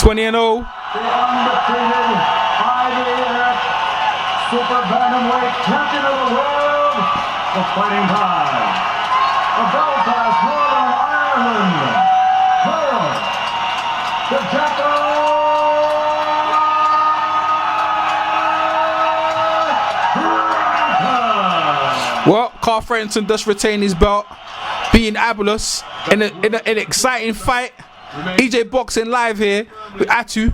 20-0. The undefeated IBF Super Bantamweight Champion of the world, the Fighting Pride of Belfast, Northern Ireland, Rd TKO. Well, Carl Frampton does retain his belt, beating Avalos in an exciting fight. EJ Boxing live here with Atu.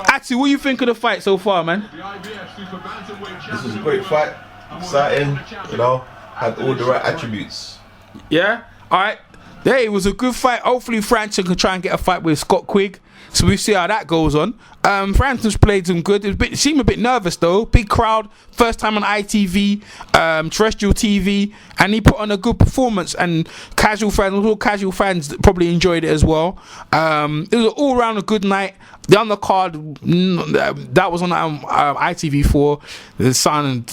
Atu, what do you think of the fight so far, man? This was a great fight, exciting, you know, had all the right attributes. Yeah? Alright. Yeah, it was a good fight. Hopefully Frampton can try and get a fight with Scott Quigg. So we see how that goes on. Frampton's played some good. It seemed a bit nervous though. Big crowd, first time on ITV, terrestrial TV, and he put on a good performance. And casual fans probably enjoyed it as well. It was all around a good night. The undercard that was on ITV4. The Sun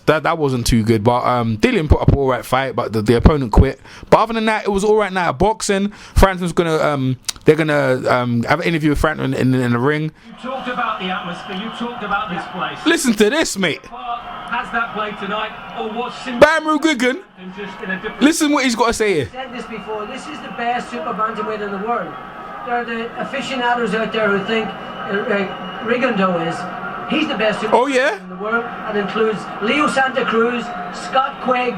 that wasn't too good, but Dillian put up an alright fight, but the opponent quit. But other than that, it was alright night of boxing. Frampton's gonna they're gonna have an interview with Frampton in the ring. You talked about the atmosphere. You talked about this place. Listen to this, mate. Has that played tonight, or was Bamru Gugan. Listen what he's got to say here. I've said this before. This is the best super bantamweight in the world. There are the aficionados out there who think Rigondeaux is. He's the best super bantamweight in the world. That includes Leo Santa Cruz, Scott Quigg,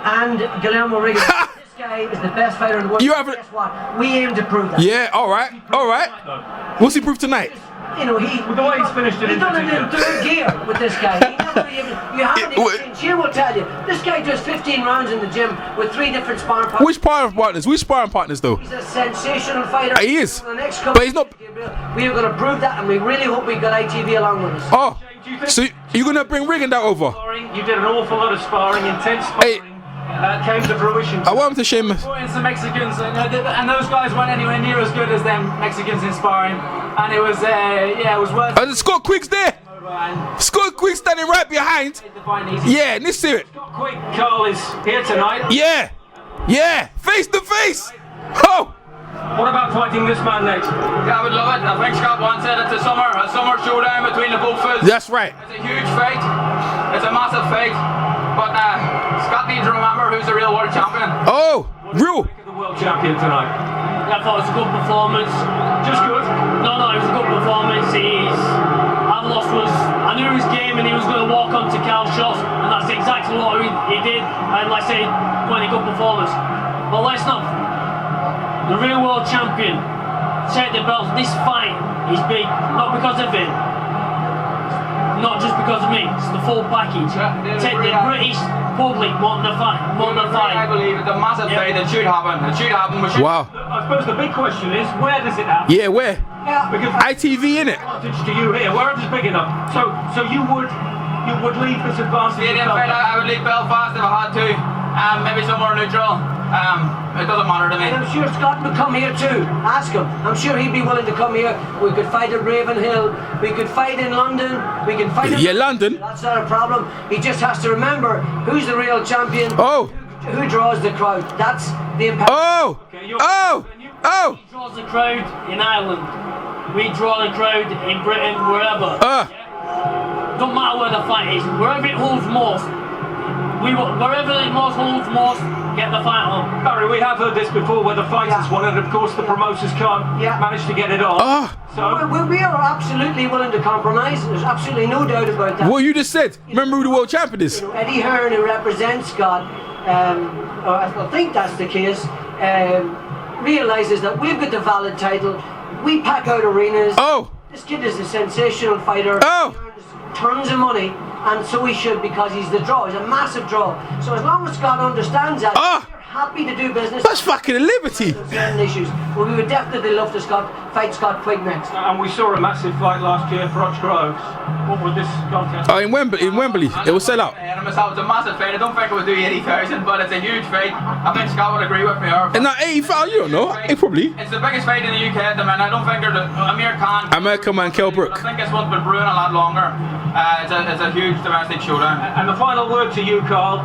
and Guillermo Rigondeaux. This guy is the best fighter in the world. Guess what? We aim to prove that. Yeah, all right. What's he proved tonight? You know, with the way he's finished it, he's done it in third gear with this guy. You haven't even seen. She will tell you. This guy does 15 rounds in the gym with 3 different sparring partners. Which sparring partners though? He's a sensational fighter. He is. But he's not. We are going to prove that, and we really hope we got ITV along with us. Oh, so you're going to bring Rigondeaux over? You did an awful lot of sparring, intense sparring. Came to fruition. I want him to shame us. Some Mexicans, and those guys weren't anywhere near as good as them Mexicans in sparring, and it was it was worth. Scott Quigg's there. Scott Quigg standing right behind. Yeah, let's see it. Scott Quigg, Carl, is here tonight. Yeah, face to face. Oh. What about fighting this man next? Yeah, I would love it. I think Scott once said it's a summer showdown between the both of us. That's right. It's a huge fight. It's a massive fight. But Scott needs to remember who's the real world champion. Oh, real. The world champion tonight. I thought it was a good performance. Just good? No, it was a good performance. I knew his game and he was going to walk onto Carl's shot, and that's exactly what he did. And like I say, quite a good performance. But let's not. The real world champion take the belt. This fight is big, not because of him. Not just because of me, it's the full package. Take the British public want the fight. I believe it's a massive fight that should happen. Wow. I suppose the big question is, where does it happen? Yeah, where? Because ITV in it. Advantage to you here. Where is big enough? So you would leave this advantage. I would leave Belfast if I had to. Maybe somewhere neutral. It doesn't matter to me. And I'm sure Scott would come here too. Ask him. I'm sure he'd be willing to come here. We could fight at Ravenhill. We could fight in London. We can fight in London. That's not a problem. He just has to remember who's the real champion. Oh. Who draws the crowd. That's the impact. Oh. He draws the crowd in Ireland. We draw the crowd in Britain, wherever. Don't matter where the fight is. Wherever it holds most. Wherever it holds most, get the fight on. Barry, we have heard this before where the fighters won, and of course the promoters can't manage to get it on. So we are absolutely willing to compromise. There's absolutely no doubt about that. Well, you just said, remember who the world champion is. You know, Eddie Hearn, who represents Scott, I think that's the case, realises that we've got the valid title. We pack out arenas. This kid is a sensational fighter. He earns tons of money. And so he should, because he's the draw. He's a massive draw. So as long as Scott understands that, we're happy to do business. That's fucking a liberty. Certain issues. Well, we would definitely love to fight Scott Quigg next. And we saw a massive fight last year for Roch Groves. What would this contest? In Wembley. It will sell out. It's a massive fight. I don't think it would do 80,000, but it's a huge fight. I think Scott would agree with me. And that 80,000, you don't know. It probably. It's the biggest fight in the UK at the minute. I don't think there's Amir Khan. American man, Kell Brook. I think this one's been brewing a lot longer. It's a huge domestic showdown. And the final word to you, Carl.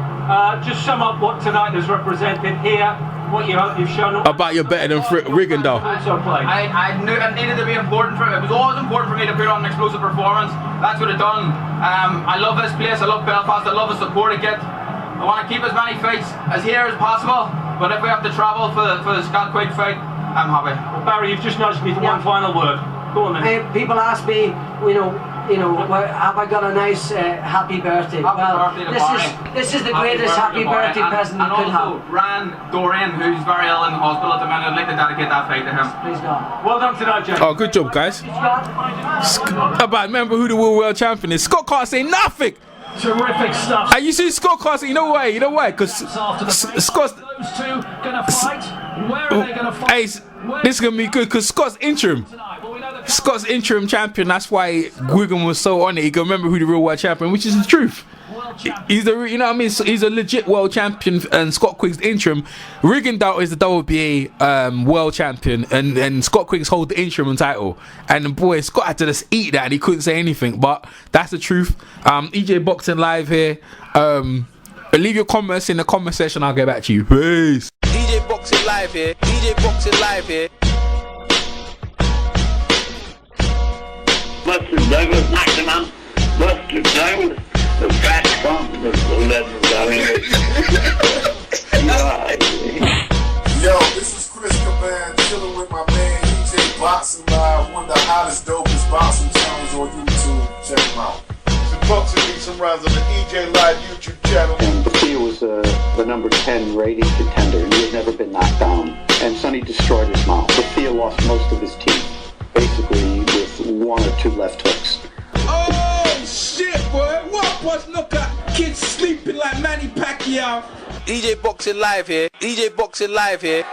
Just sum up what tonight has represented here what you've shown up. About you're better than Rigondeaux. I knew it needed to be important for it. It was always important for me to put on an explosive performance. That's what it done. I love this place. I love Belfast. I love the support I get. I want to keep as many fights as here as possible. But if we have to travel for the Scott Quigg fight, I'm happy. Well, Barry, you've just nudged me for one final word. Go on then. People ask me, have I got a nice happy birthday? This is the greatest happy birthday present you could have. And also, Ran Dorian, who's very ill in the hospital at the minute, I'd like to dedicate that fight to him. Please God. Well done tonight, Jay. Oh, good job, guys. Remember who the world champion is. Scott can't say nothing. Terrific stuff. And you see Scott can't say, you know why? Because Scott's... Those two gonna fight. Where are they gonna fight? Hey, this is going to be good because Scott's interim. Scott's interim champion. That's why Wigan was so on it. He can remember who the real world champion, which is the truth. He's the, you know what I mean? So he's a legit world champion, and Scott Quigg's interim. Rigondeaux is the WBA world champion, and Scott Quigg's hold the interim title. And boy, Scott had to just eat that, and he couldn't say anything. But that's the truth. EJ Boxing Live here. Leave your comments in the comment section. I'll get back to you. Peace. EJ Boxing Live here. EJ Boxing Live here. Buster Douglas knocked him out. Buster Douglas, the fat pump, the leather Yo, this is Chris Caban chilling with my man EJ Boxing Live, one of the hottest, dopest boxing channels on YouTube. Check him out. Some boxing needs some rounds on the EJ Live YouTube channel. And Thea was the number 10 rating contender, and he had never been knocked down. And Sonny destroyed his mouth. But Thea lost most of his teeth, basically with 1 or 2 left hooks. Oh shit, boy! What was look at kids sleeping like Manny Pacquiao? EJ Boxing Live here. EJ Boxing Live here.